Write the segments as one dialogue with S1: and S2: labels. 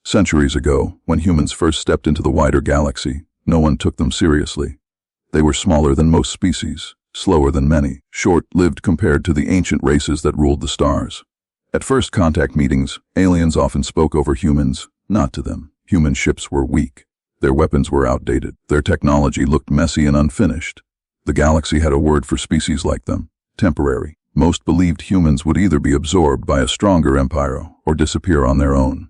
S1: Centuries ago, when humans first stepped into the wider galaxy, no one took them seriously. They were smaller than most species, slower than many, short-lived compared to the ancient races that ruled the stars. At first contact meetings, aliens often spoke over humans, not to them. Human ships were weak. Their weapons were outdated. Their technology looked messy and unfinished. The galaxy had a word for species like them: temporary. Most believed humans would either be absorbed by a stronger empire or disappear on their own.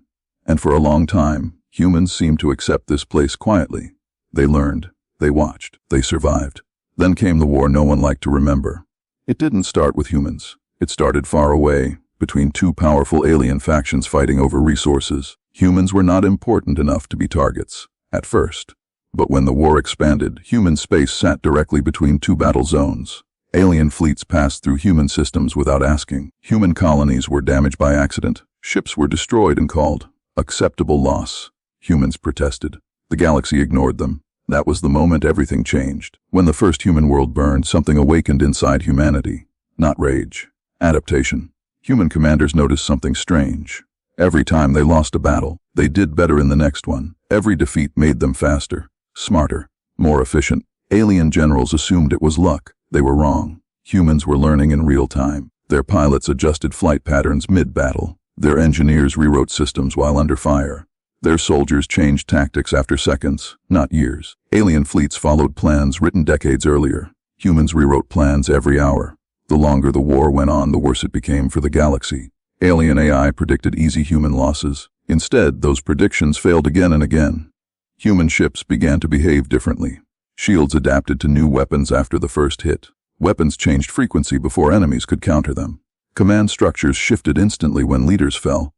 S1: And for a long time, humans seemed to accept this place quietly. They learned, they watched, they survived. Then came the war no one liked to remember. It didn't start with humans. It started far away, between two powerful alien factions fighting over resources. Humans were not important enough to be targets, at first. But when the war expanded, human space sat directly between two battle zones. Alien fleets passed through human systems without asking. Human colonies were damaged by accident. Ships were destroyed and called acceptable loss. Humans protested. The galaxy ignored them. That was the moment everything changed. When the first human world burned, something awakened inside humanity. Not rage. Adaptation. Human commanders noticed something strange. Every time they lost a battle, they did better in the next one. Every defeat made them faster, smarter, more efficient. Alien generals assumed it was luck. They were wrong. Humans were learning in real time. Their pilots adjusted flight patterns mid-battle. Their engineers rewrote systems while under fire. Their soldiers changed tactics after seconds, not years. Alien fleets followed plans written decades earlier. Humans rewrote plans every hour. The longer the war went on, the worse it became for the galaxy. Alien AI predicted easy human losses. Instead, those predictions failed again and again. Human ships began to behave differently. Shields adapted to new weapons after the first hit. Weapons changed frequency before enemies could counter them. Command structures shifted instantly when leaders fell.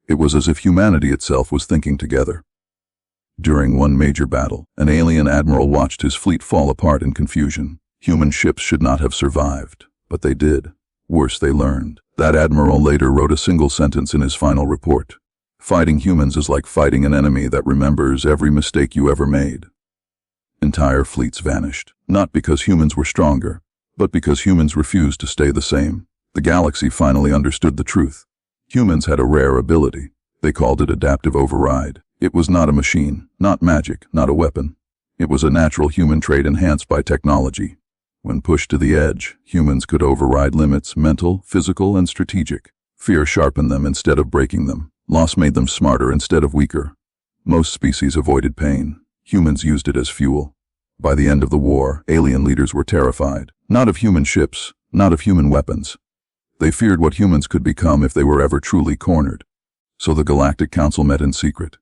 S1: It was as if humanity itself was thinking together. During one major battle, an alien admiral watched his fleet fall apart in confusion. Human ships should not have survived, but they did. Worse, they learned. That admiral later wrote a single sentence in his final report: "Fighting humans is like fighting an enemy that remembers every mistake you ever made." Entire fleets vanished, not because humans were stronger, but because humans refused to stay the same. The galaxy finally understood the truth. Humans had a rare ability. They called it adaptive override. It was not a machine, not magic, not a weapon. It was a natural human trait enhanced by technology. When pushed to the edge, humans could override limits, mental, physical, and strategic. Fear sharpened them instead of breaking them. Loss made them smarter instead of weaker. Most species avoided pain. Humans used it as fuel. By the end of the war, alien leaders were terrified. Not of human ships, not of human weapons. They feared what humans could become if they were ever truly cornered. So the Galactic Council met in secret.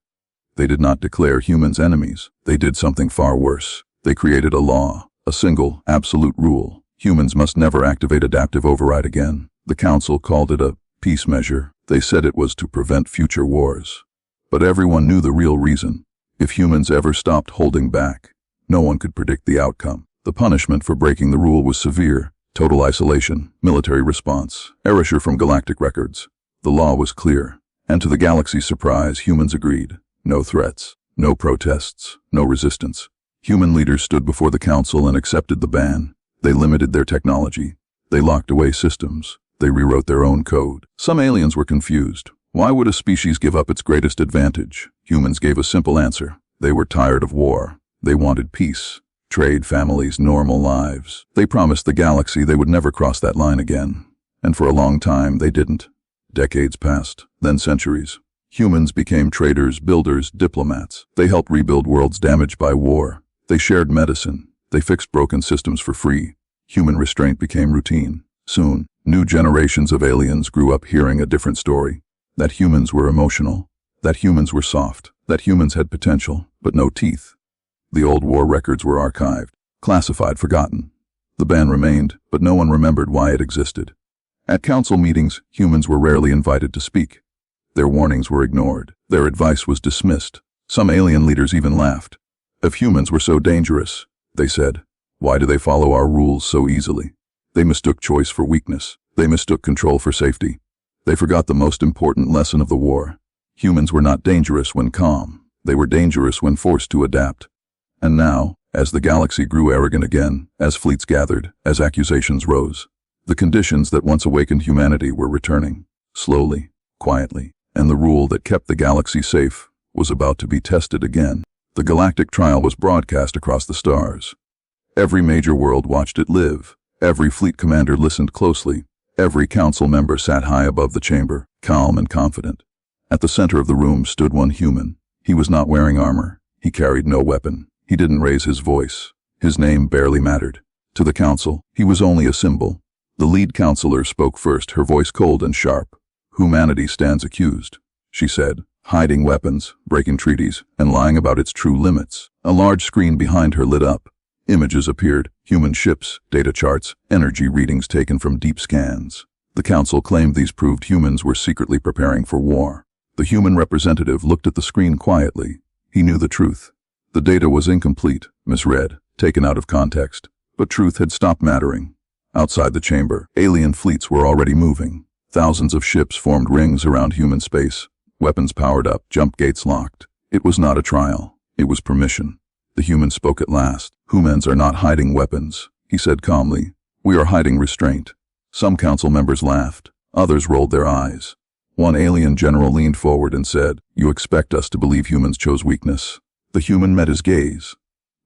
S1: They did not declare humans enemies. They did something far worse. They created a law, a single, absolute rule. Humans must never activate adaptive override again. The Council called it a peace measure. They said it was to prevent future wars. But everyone knew the real reason. If humans ever stopped holding back, no one could predict the outcome. The punishment for breaking the rule was severe: total isolation, military response, erasure from galactic records. The law was clear, and to the galaxy's surprise, humans agreed. No threats, no protests, no resistance. Human leaders stood before the council and accepted the ban. They limited their technology. They locked away systems. They rewrote their own code. Some aliens were confused. Why would a species give up its greatest advantage? Humans gave a simple answer. They were tired of war. They wanted peace. Trade, families, normal lives. They promised the galaxy they would never cross that line again. And for a long time, they didn't. Decades passed, then centuries. Humans became traders, builders, diplomats. They helped rebuild worlds damaged by war. They shared medicine. They fixed broken systems for free. Human restraint became routine. Soon, new generations of aliens grew up hearing a different story. That humans were emotional. That humans were soft. That humans had potential, but no teeth. The old war records were archived, classified, forgotten. The ban remained, but no one remembered why it existed. At council meetings, humans were rarely invited to speak. Their warnings were ignored. Their advice was dismissed. Some alien leaders even laughed. If humans were so dangerous, they said, why do they follow our rules so easily? They mistook choice for weakness. They mistook control for safety. They forgot the most important lesson of the war. Humans were not dangerous when calm. They were dangerous when forced to adapt. And now, as the galaxy grew arrogant again, as fleets gathered, as accusations rose, the conditions that once awakened humanity were returning, slowly, quietly, and the rule that kept the galaxy safe was about to be tested again. The galactic trial was broadcast across the stars. Every major world watched it live. Every fleet commander listened closely. Every council member sat high above the chamber, calm and confident. At the center of the room stood one human. He was not wearing armor. He carried no weapon. He didn't raise his voice. His name barely mattered. To the council, he was only a symbol. The lead counselor spoke first, her voice cold and sharp. "Humanity stands accused," she said, "hiding weapons, breaking treaties, and lying about its true limits." A large screen behind her lit up. Images appeared, human ships, data charts, energy readings taken from deep scans. The council claimed these proved humans were secretly preparing for war. The human representative looked at the screen quietly. He knew the truth. The data was incomplete, misread, taken out of context. But truth had stopped mattering. Outside the chamber, alien fleets were already moving. Thousands of ships formed rings around human space. Weapons powered up, jump gates locked. It was not a trial. It was permission. The human spoke at last. "Humans are not hiding weapons," he said calmly. "We are hiding restraint." Some council members laughed. Others rolled their eyes. One alien general leaned forward and said, "You expect us to believe humans chose weakness?" The human met his gaze.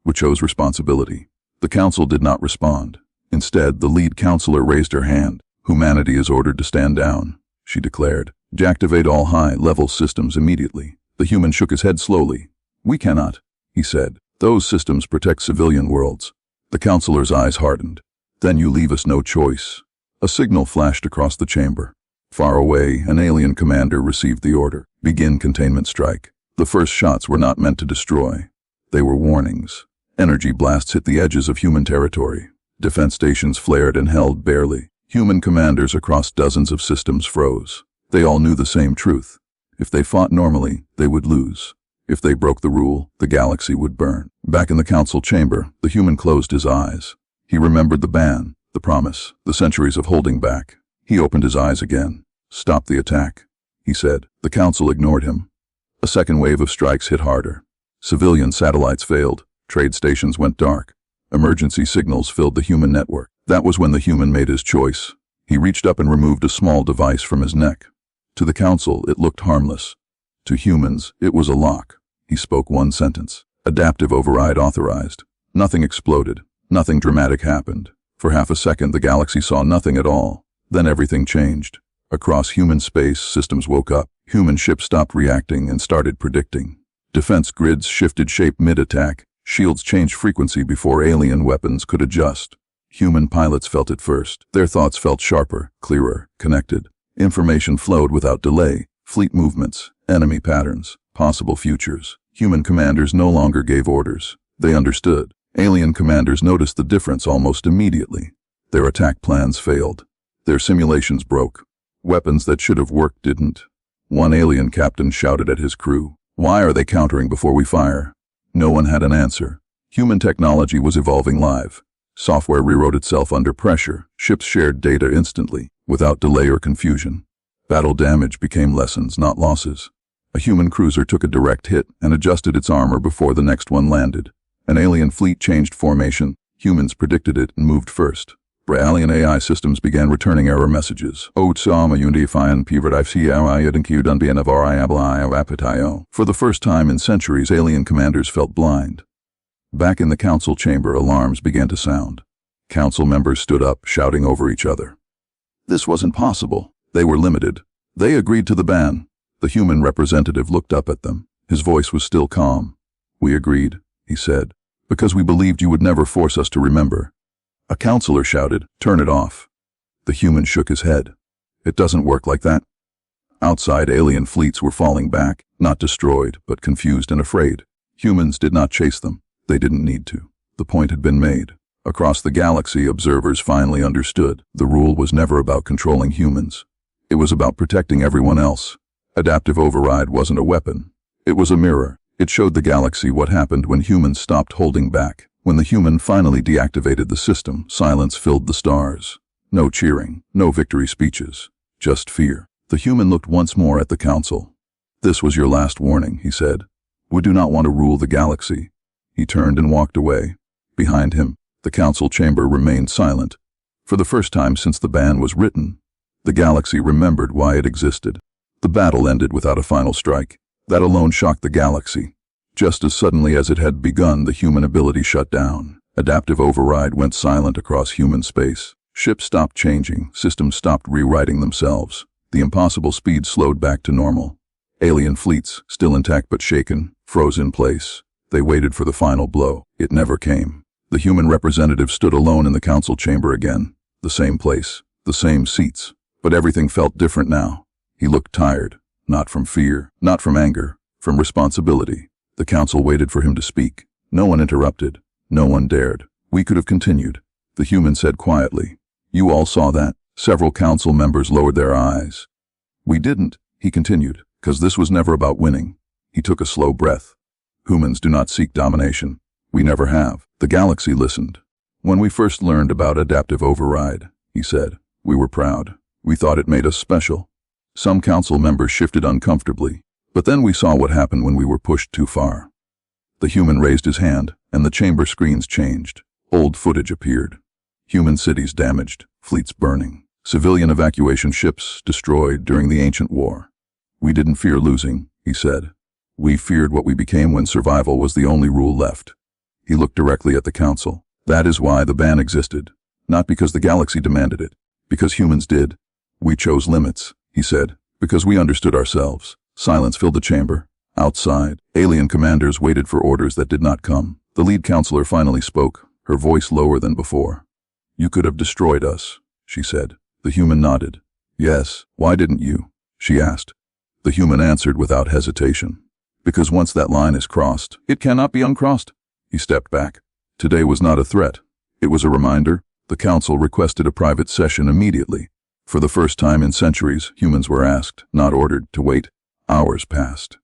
S1: "We chose responsibility." The council did not respond. Instead, the lead counselor raised her hand. "Humanity is ordered to stand down," she declared. "Deactivate all high-level systems immediately." The human shook his head slowly. "We cannot," he said. "Those systems protect civilian worlds." The counselor's eyes hardened. "Then you leave us no choice." A signal flashed across the chamber. Far away, an alien commander received the order. "Begin containment strike." The first shots were not meant to destroy. They were warnings. Energy blasts hit the edges of human territory. Defense stations flared and held barely. Human commanders across dozens of systems froze. They all knew the same truth. If they fought normally, they would lose. If they broke the rule, the galaxy would burn. Back in the council chamber, the human closed his eyes. He remembered the ban, the promise, the centuries of holding back. He opened his eyes again. "Stop the attack," he said. The council ignored him. A second wave of strikes hit harder. Civilian satellites failed. Trade stations went dark. Emergency signals filled the human network. That was when the human made his choice. He reached up and removed a small device from his neck. To the council, it looked harmless. To humans, it was a lock. He spoke one sentence. Adaptive override authorized. Nothing exploded. Nothing dramatic happened. For half a second, the galaxy saw nothing at all. Then everything changed. Across human space, systems woke up. Human ships stopped reacting and started predicting. Defense grids shifted shape mid-attack. Shields changed frequency before alien weapons could adjust. Human pilots felt it first. Their thoughts felt sharper, clearer, connected. Information flowed without delay. Fleet movements, enemy patterns, possible futures. Human commanders no longer gave orders. They understood. Alien commanders noticed the difference almost immediately. Their attack plans failed. Their simulations broke. Weapons that should have worked didn't. One alien captain shouted at his crew, "Why are they countering before we fire?" No one had an answer. Human technology was evolving live. Software rewrote itself under pressure. Ships shared data instantly, without delay or confusion. Battle damage became lessons, not losses. A human cruiser took a direct hit and adjusted its armor before the next one landed. An alien fleet changed formation. Humans predicted it and moved first. Alien AI systems began returning error messages. For the first time in centuries, alien commanders felt blind. Back in the council chamber, alarms began to sound. Council members stood up, shouting over each other. This wasn't possible. They were limited. They agreed to the ban. The human representative looked up at them. His voice was still calm. "We agreed," he said, "because we believed you would never force us to remember." A counselor shouted, "Turn it off." The human shook his head. "It doesn't work like that." Outside, alien fleets were falling back, not destroyed, but confused and afraid. Humans did not chase them. They didn't need to. The point had been made. Across the galaxy, observers finally understood. The rule was never about controlling humans. It was about protecting everyone else. Adaptive override wasn't a weapon. It was a mirror. It showed the galaxy what happened when humans stopped holding back. When the human finally deactivated the system, silence filled the stars. No cheering, no victory speeches, just fear. The human looked once more at the council. "This was your last warning," he said. "We do not want to rule the galaxy." He turned and walked away. Behind him, the council chamber remained silent. For the first time since the ban was written, the galaxy remembered why it existed. The battle ended without a final strike. That alone shocked the galaxy. Just as suddenly as it had begun, the human ability shut down. Adaptive override went silent across human space. Ships stopped changing, systems stopped rewriting themselves. The impossible speed slowed back to normal. Alien fleets, still intact but shaken, froze in place. They waited for the final blow. It never came. The human representative stood alone in the council chamber again. The same place, the same seats. But everything felt different now. He looked tired, not from fear, not from anger, from responsibility. The council waited for him to speak. No one interrupted. No one dared. We could have continued. The human said quietly. You all saw that. Several council members lowered their eyes. We didn't, he continued, because this was never about winning. He took a slow breath. Humans do not seek domination. We never have. The galaxy listened. When we first learned about adaptive override, he said, we were proud. We thought it made us special. Some council members shifted uncomfortably, but then we saw what happened when we were pushed too far. The human raised his hand, and the chamber screens changed. Old footage appeared. Human cities damaged, fleets burning, civilian evacuation ships destroyed during the ancient war. We didn't fear losing, he said. We feared what we became when survival was the only rule left. He looked directly at the council. That is why the ban existed. Not because the galaxy demanded it, because humans did. We chose limits, he said, because we understood ourselves. Silence filled the chamber. Outside, alien commanders waited for orders that did not come. The lead counselor finally spoke, her voice lower than before. You could have destroyed us, she said. The human nodded. Yes, why didn't you? She asked. The human answered without hesitation. Because once that line is crossed, it cannot be uncrossed. He stepped back. Today was not a threat. It was a reminder. The council requested a private session immediately. For the first time in centuries, humans were asked, not ordered, to wait. Hours passed.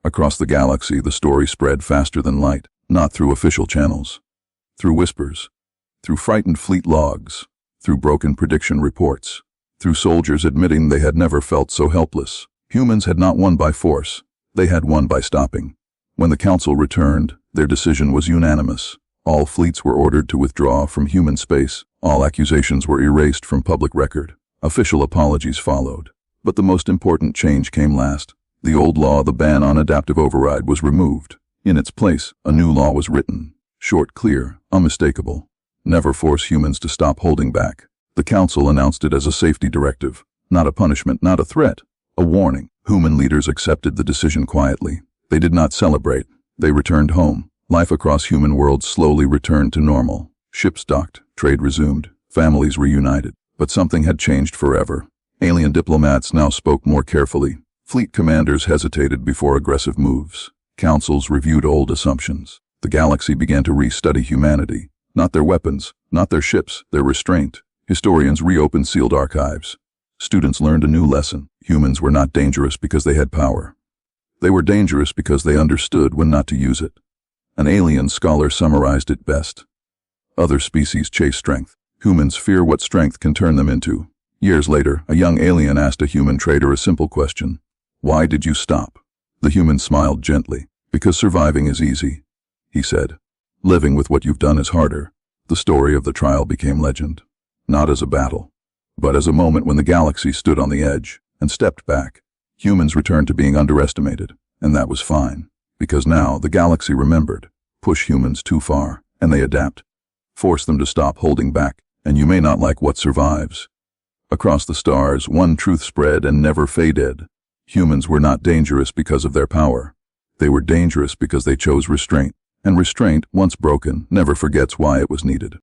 S1: Across the galaxy, the story spread faster than light, not through official channels. Through whispers. Through frightened fleet logs. Through broken prediction reports. Through soldiers admitting they had never felt so helpless. Humans had not won by force. They had won by stopping. When the council returned, their decision was unanimous. All fleets were ordered to withdraw from human space. All accusations were erased from public record. Official apologies followed. But the most important change came last. The old law, the ban on adaptive override, was removed. In its place, a new law was written. Short, clear, unmistakable. Never force humans to stop holding back. The council announced it as a safety directive. Not a punishment, not a threat. A warning. Human leaders accepted the decision quietly. They did not celebrate. They returned home. Life across human worlds slowly returned to normal. Ships docked, trade resumed, families reunited. But something had changed forever. Alien diplomats now spoke more carefully. Fleet commanders hesitated before aggressive moves. Councils reviewed old assumptions. The galaxy began to restudy humanity. Not their weapons, not their ships, their restraint. Historians reopened sealed archives. Students learned a new lesson. Humans were not dangerous because they had power. They were dangerous because they understood when not to use it. An alien scholar summarized it best. Other species chase strength. Humans fear what strength can turn them into. Years later, a young alien asked a human trader a simple question. Why did you stop? The human smiled gently. Because surviving is easy, he said. Living with what you've done is harder. The story of the trial became legend. Not as a battle, but as a moment when the galaxy stood on the edge and stepped back. Humans returned to being underestimated, and that was fine. Because now the galaxy remembered. Push humans too far, and they adapt. Force them to stop holding back, and you may not like what survives. Across the stars, one truth spread and never faded. Humans were not dangerous because of their power. They were dangerous because they chose restraint, and restraint, once broken, never forgets why it was needed.